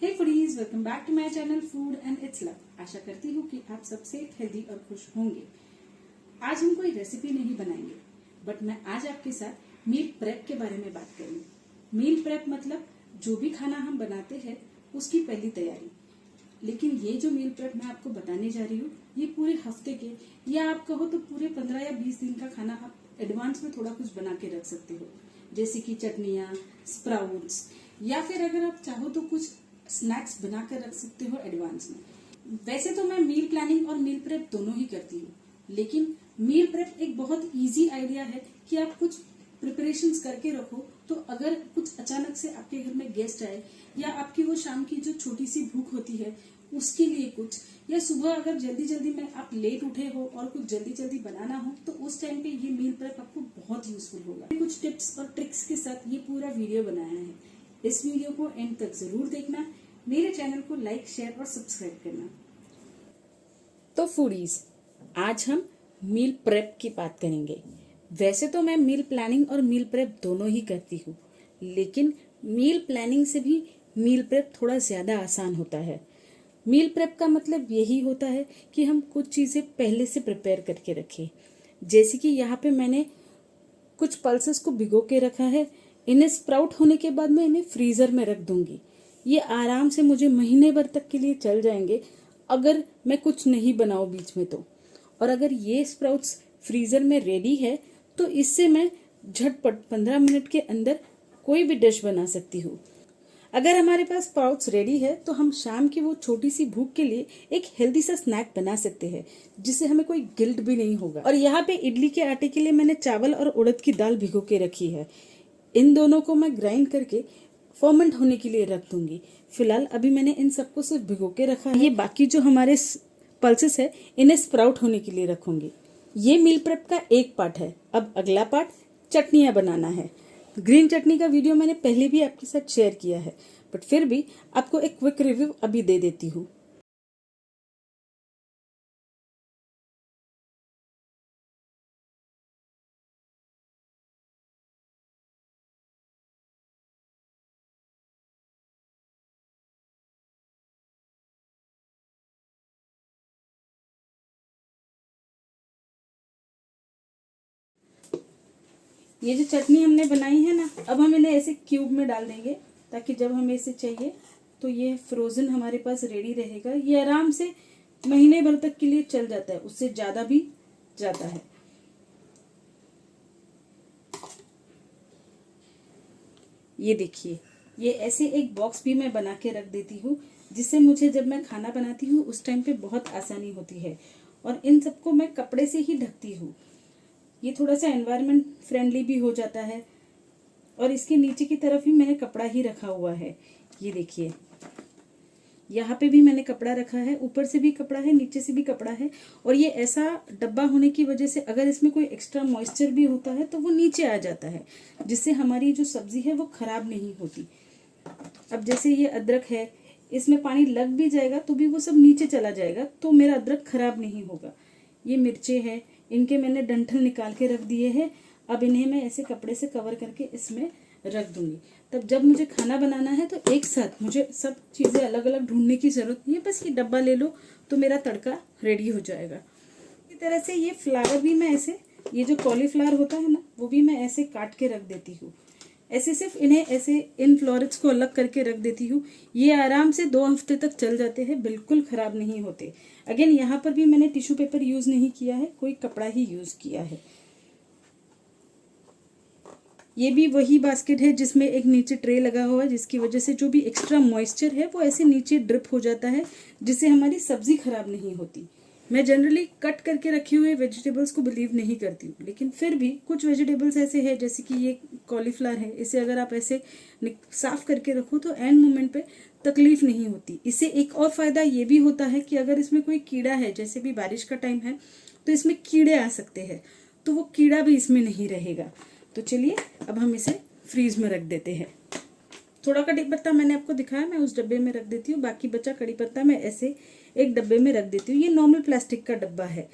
Hey foodies, welcome back to my channel food and it's love. आशा करती हूँ कि आप सब सेफ, हेल्दी और खुश होंगे। आज हम कोई रेसिपी नहीं बनाएंगे, बट मैं आज आपके साथ मील प्रेप के बारे में बात करूंगी। मील प्रेप मतलब जो भी खाना हम बनाते हैं उसकी पहली तैयारी। लेकिन ये जो मील प्रेप मैं आपको बताने जा रही हूँ, ये पूरे हफ्ते के या आप कहो तो पूरे 15 या 20 दिन का खाना आप एडवांस में थोड़ा कुछ बना के रख सकते हो, जैसे कि चटनियाँ, स्प्राउट्स, या फिर अगर आप चाहो तो कुछ स्नैक्स बनाकर रख सकते हो एडवांस में। वैसे तो मैं मील प्लानिंग और मील प्रेप दोनों ही करती हूँ, लेकिन मील प्रेप एक बहुत इजी आइडिया है कि आप कुछ प्रिपरेशंस करके रखो, तो अगर कुछ अचानक से आपके घर में गेस्ट आए या आपकी वो शाम की जो छोटी सी भूख होती है उसके लिए कुछ, या सुबह अगर जल्दी जल्दी में आप लेट उठे हो और कुछ जल्दी जल्दी बनाना हो, तो उस टाइम पे ये मील प्रेप आपको बहुत यूजफुल होगा। कुछ टिप्स और ट्रिक्स के साथ ये पूरा वीडियो बनाया है। इस वीडियो को एंड तक जरूर देखना, मेरे चैनल को लाइक, शेयर और सब्सक्राइब करना। तो फूडीज, आज हम मील प्रेप की बात करेंगे। वैसे तो मैं मील प्लानिंग और मील प्रेप दोनों ही करती हूँ, लेकिन मील प्लानिंग से भी मील प्रेप थोड़ा ज्यादा आसान होता है। मील प्रेप का मतलब यही होता है कि हम कुछ चीजें पहले से प्रिपेयर करके रखें। जैसे कि यहाँ पे मैंने कुछ पल्सेस को भिगो के रखा है। इन्हें स्प्राउट होने के बाद मैं इन्हें फ्रीजर में रख दूंगी। ये आराम से मुझे महीने भर तक के लिए चल जाएंगे अगर मैं कुछ नहीं बनाऊं बीच में तो। और अगर ये स्प्राउट्स फ्रीजर में रेडी है तो इससे मैं झटपट 15 मिनट के अंदर कोई भी डिश बना सकती हूँ। अगर हमारे पास स्प्राउट्स रेडी है तो हम शाम की वो छोटी सी भूख के लिए एक हेल्दी सा स्नैक बना सकते हैं, जिससे हमें कोई गिल्ट भी नहीं होगा। और यहाँ पे इडली के आटे के लिए मैंने चावल और उड़द की दाल भिगो के रखी है। इन दोनों को मैं ग्राइंड करके फर्मेंट होने के लिए रख दूंगी। फिलहाल अभी मैंने इन सबको सिर्फ भिगो के रखा है। ये बाकी जो हमारे पल्सेस है इन्हें स्प्राउट होने के लिए रखूंगी। ये मील प्रेप का एक पार्ट है। अब अगला पार्ट चटनियां बनाना है। ग्रीन चटनी का वीडियो मैंने पहले भी आपके साथ शेयर किया है, बट फिर भी आपको एक क्विक रिव्यू अभी दे देती हूँ। ये जो चटनी हमने बनाई है ना, अब हम इन्हें ऐसे क्यूब में डाल देंगे ताकि जब हमें इसे चाहिए तो ये फ्रोजन हमारे पास रेडी रहेगा। ये आराम से महीने भर तक के लिए चल जाता है, उससे ज्यादा भी जाता है। ये देखिए, ये ऐसे एक बॉक्स भी मैं बना के रख देती हूँ, जिससे मुझे जब मैं खाना बनाती हूँ उस टाइम पे बहुत आसानी होती है। और इन सबको मैं कपड़े से ही ढकती हूँ। ये थोड़ा सा एनवायरनमेंट फ्रेंडली भी हो जाता है। और इसके नीचे की तरफ ही मैंने कपड़ा ही रखा हुआ है। ये देखिए, यहाँ पे भी मैंने कपड़ा रखा है, ऊपर से भी कपड़ा है, नीचे से भी कपड़ा है। और ये ऐसा डब्बा होने की वजह से अगर इसमें कोई एक्स्ट्रा मॉइस्चर भी होता है तो वो नीचे आ जाता है, जिससे हमारी जो सब्जी है वो खराब नहीं होती। अब जैसे ये अदरक है, इसमें पानी लग भी जाएगा तो भी वो सब नीचे चला जाएगा, तो मेरा अदरक खराब नहीं होगा। ये मिर्चे हैं, इनके मैंने डंठल निकाल के रख दिए हैं। अब इन्हें मैं ऐसे कपड़े से कवर करके इसमें रख दूंगी। तब जब मुझे खाना बनाना है तो एक साथ मुझे सब चीजें अलग अलग ढूंढने की जरूरत नहीं है, बस ये डब्बा ले लो तो मेरा तड़का रेडी हो जाएगा। इसी तरह से ये फ्लावर भी मैं ऐसे, ये जो कॉलीफ्लावर होता है ना, वो भी मैं ऐसे काट के रख देती हूँ। ऐसे सिर्फ इन्हें ऐसे इन फ्लोरेट्स को अलग करके रख देती हूँ। ये आराम से 2 हफ्ते तक चल जाते हैं, बिल्कुल खराब नहीं होते। अगेन यहाँ पर भी मैंने टिश्यू पेपर यूज नहीं किया है, कोई कपड़ा ही यूज किया है। ये भी वही बास्केट है जिसमें एक नीचे ट्रे लगा हुआ है, जिसकी वजह से जो भी एक्स्ट्रा मॉइस्चर है वो ऐसे नीचे ड्रिप हो जाता है, जिससे हमारी सब्जी खराब नहीं होती। मैं जनरली कट करके रखे हुए वेजिटेबल्स को बिलीव नहीं करती हूँ, लेकिन फिर भी कुछ वेजिटेबल्स ऐसे हैं, जैसे कि ये कॉलीफ्लावर है, इसे अगर आप ऐसे साफ करके रखो तो एंड मोमेंट पे तकलीफ नहीं होती। इससे एक और फायदा ये भी होता है कि अगर इसमें कोई कीड़ा है, जैसे भी बारिश का टाइम है तो इसमें कीड़े आ सकते हैं, तो वो कीड़ा भी इसमें नहीं रहेगा। तो चलिए अब हम इसे फ्रीज में रख देते हैं। थोड़ा कड़ी पत्ता मैंने आपको दिखाया, मैं उस डब्बे में रख देती हूँ। बाकी बचा कड़ी पत्ता मैं ऐसे एक डब्बे में रख देती हूँ। ये नॉर्मल प्लास्टिक का डब्बा है।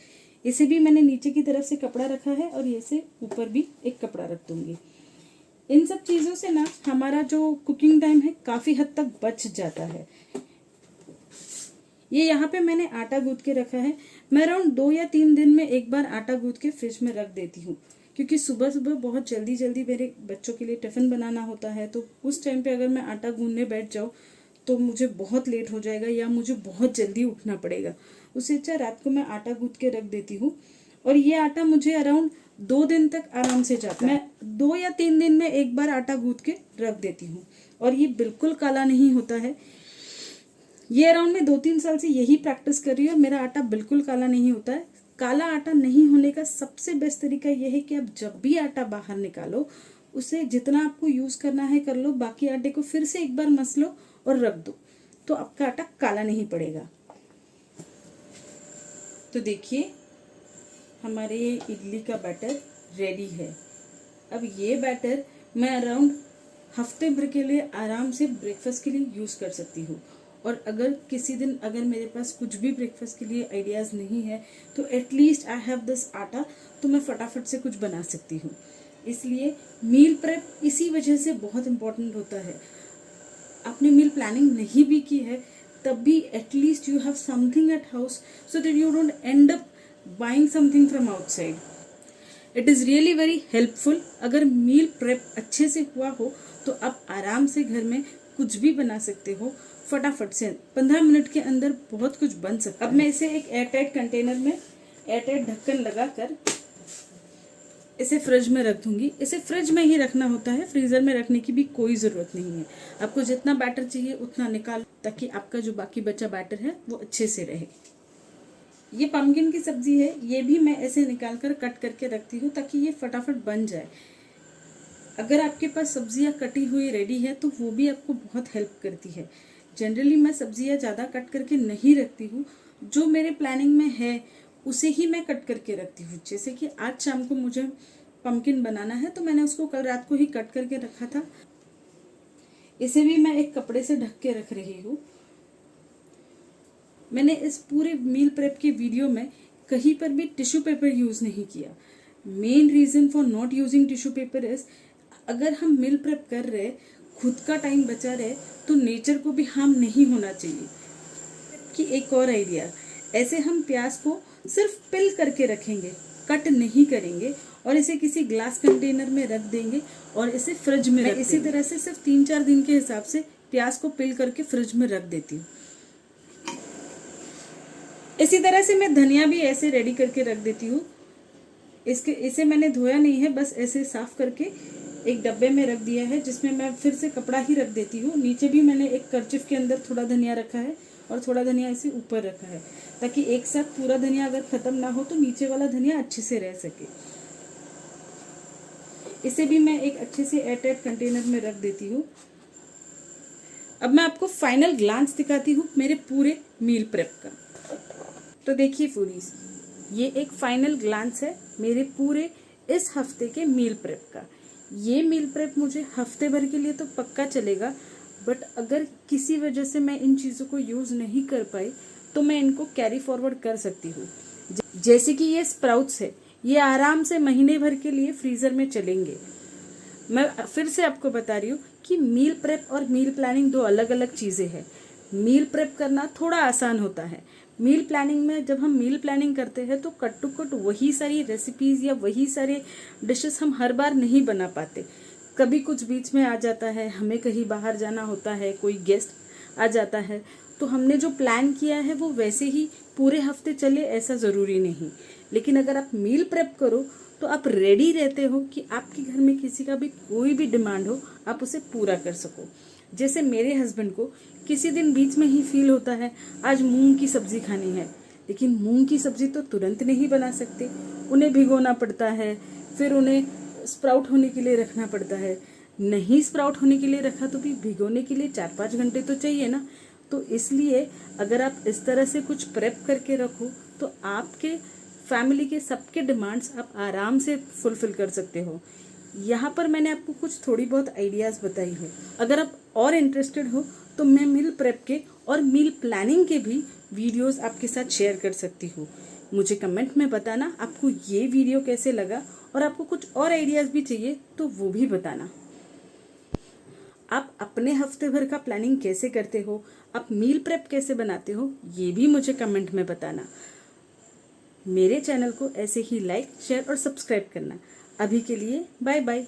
इसे भी मैंने नीचे की तरफ से कपड़ा रखा है और ये से ऊपर भी एक कपड़ा रख दूंगी। इन सब चीज़ों से ना हमारा जो कुकिंग टाइम है काफ़ी हद तक बच जाता है। ये यहाँ पे मैंने आटा गूंथ के रखा है। मैं अराउंड 2 या 3 दिन में एक बार आटा गूंथ के फ्रिज में रख देती हूँ, क्योंकि सुबह सुबह बहुत जल्दी जल्दी मेरे बच्चों के लिए टिफ़िन बनाना होता है। तो उस टाइम पे अगर मैं आटा गूंथने बैठ जाऊँ तो मुझे बहुत लेट हो जाएगा या मुझे बहुत जल्दी उठना पड़ेगा। उससे अच्छा रात को मैं आटा गूंथ के रख देती हूँ, और ये आटा मुझे अराउंड 2 दिन तक आराम से जाता है। मैं 2 या 3 दिन में एक बार आटा गूंथ के रख देती हूँ, और ये बिल्कुल काला नहीं होता है। ये अराउंड मैं 2-3 साल से यही प्रैक्टिस कर रही हूँ, मेरा आटा बिल्कुल काला नहीं होता है। काला आटा नहीं होने का सबसे बेस्ट तरीका यह है कि आप जब भी आटा बाहर निकालो, उसे जितना आपको यूज़ करना है कर लो, बाकी आटे को फिर से एक बार मस लो और रख दो, तो आपका आटा काला नहीं पड़ेगा। तो देखिए हमारे ये इडली का बैटर रेडी है। अब ये बैटर मैं अराउंड हफ्ते भर के लिए आराम से ब्रेकफास्ट के लिए यूज़ कर सकती हूँ। और अगर किसी दिन अगर मेरे पास कुछ भी ब्रेकफास्ट के लिए आइडियाज़ नहीं है तो एटलीस्ट आई हैव दिस आटा, तो मैं फटाफट से कुछ बना सकती हूँ। इसलिए मील प्रेप इसी वजह से बहुत इम्पोर्टेंट होता है। आपने मील प्लानिंग नहीं भी की है तब भी at least you have something at house so that you don't end up buying something from outside. It is really very helpful. अगर मील प्रेप अच्छे से हुआ हो तो आप आराम से घर में कुछ भी बना सकते हो, फटाफट से 15 मिनट के अंदर बहुत कुछ बन सकता है। अब मैं इसे एक एयरटाइट कंटेनर में एयरटाइट ढक्कन लगाकर इसे फ्रिज में रख दूंगी। इसे फ्रिज में ही रखना होता है, फ्रीजर में रखने की भी कोई ज़रूरत नहीं है। आपको जितना बैटर चाहिए उतना निकाल, ताकि आपका जो बाकी बचा बैटर है वो अच्छे से रहे। ये पम्पकिन की सब्जी है, ये भी मैं ऐसे निकाल कर कट करके रखती हूँ ताकि ये फटाफट बन जाए। अगर आपके पास सब्जियाँ कटी हुई रेडी है तो वो भी आपको बहुत हेल्प करती है। जनरली मैं सब्जियाँ ज़्यादा कट करके नहीं रखती हूँ, जो मेरे प्लानिंग में है उसे ही मैं कट करके रखती हूँ। जैसे कि आज शाम को मुझे पम्पकिन बनाना है तो मैंने उसको कल रात को ही कट करके रखा था। इसे भी मैं एक कपड़े से ढक के रख रही हूँ। मैंने इस पूरे मील प्रेप की वीडियो में कहीं पर भी टिश्यू पेपर यूज़ नहीं किया। Main reason for not using tissue paper is, अगर हम मील प्रेप कर रहे, खुद का टाइम बचा रहे, तो नेचर को भी हार्म नहीं होना चाहिए। कि एक और आइडिया, ऐसे हम प्याज को सिर्फ पिल करके रखेंगे, कट नहीं करेंगे, और इसे किसी ग्लास कंटेनर में रख देंगे और इसे फ्रिज में रख इसी तरह से सिर्फ 3-4 दिन के हिसाब से प्याज को पिल करके फ्रिज में रख देती हूँ। इसी तरह से मैं धनिया भी ऐसे रेडी करके रख देती हूँ। इसे मैंने धोया नहीं है, बस ऐसे साफ करके एक डब्बे में रख दिया है, जिसमें मैं फिर से कपड़ा ही रख देती हूँ। नीचे भी मैंने एक करचिफ के अंदर थोड़ा धनिया रखा है और थोड़ा धनिया इसे ऊपर रखा है, ताकि एक साथ पूरा धनिया अगर ख़त्म ना हो तो नीचे वाला धनिया अच्छे से रह सके। इसे भी मैं एक अच्छे से एयरटाइट कंटेनर में रख देती हूँ। अब मैं आपको फाइनल ग्लांस दिखाती हूँ मेरे पूरे मील प्रेप का। तो देखिए फूडीज, ये एक फाइनल ग्लांस है मेरे पूरे इस हफ्ते के मील प्रेप का। ये मील प्रेप मुझे हफ्ते भर के लिए तो पक्का चलेगा, बट अगर किसी वजह से मैं इन चीज़ों को यूज़ नहीं कर पाई तो मैं इनको कैरी फॉरवर्ड कर सकती हूँ। जैसे कि ये स्प्राउट्स है, ये आराम से महीने भर के लिए फ्रीज़र में चलेंगे। मैं फिर से आपको बता रही हूँ कि मील प्रेप और मील प्लानिंग दो अलग अलग चीज़ें हैं। मील प्रेप करना थोड़ा आसान होता है। मील प्लानिंग में जब हम मील प्लानिंग करते हैं तो कट टू कट वही सारी रेसिपीज़ या वही सारे डिशेस हम हर बार नहीं बना पाते। कभी कुछ बीच में आ जाता है, हमें कहीं बाहर जाना होता है, कोई गेस्ट आ जाता है, तो हमने जो प्लान किया है वो वैसे ही पूरे हफ्ते चले ऐसा ज़रूरी नहीं। लेकिन अगर आप मील प्रेप करो तो आप रेडी रहते हो कि आपके घर में किसी का भी कोई भी डिमांड हो, आप उसे पूरा कर सको। जैसे मेरे हस्बैंड को किसी दिन बीच में ही फील होता है आज मूंग की सब्ज़ी खानी है, लेकिन मूंग की सब्ज़ी तो तुरंत नहीं बना सकते, उन्हें भिगोना पड़ता है, फिर उन्हें स्प्राउट होने के लिए रखना पड़ता है। नहीं स्प्राउट होने के लिए रखा तो भी भिगोने के लिए 4-5 घंटे तो चाहिए ना। तो इसलिए अगर आप इस तरह से कुछ प्रेप करके रखो तो आपके फैमिली के सबके डिमांड्स आप आराम से फुलफिल कर सकते हो। यहाँ पर मैंने आपको कुछ थोड़ी बहुत आइडियाज़ बताई है। अगर आप और इंटरेस्टेड हो तो मैं मील प्रेप के और मील प्लानिंग के भी वीडियोस आपके साथ शेयर कर सकती हूँ। मुझे कमेंट में बताना आपको ये वीडियो कैसे लगा, और आपको कुछ और आइडियाज़ भी चाहिए तो वो भी बताना। आप अपने हफ्ते भर का प्लानिंग कैसे करते हो, आप मील प्रेप कैसे बनाते हो, ये भी मुझे कमेंट में बताना। मेरे चैनल को ऐसे ही लाइक, शेयर और सब्सक्राइब करना। अभी के लिए बाय बाय।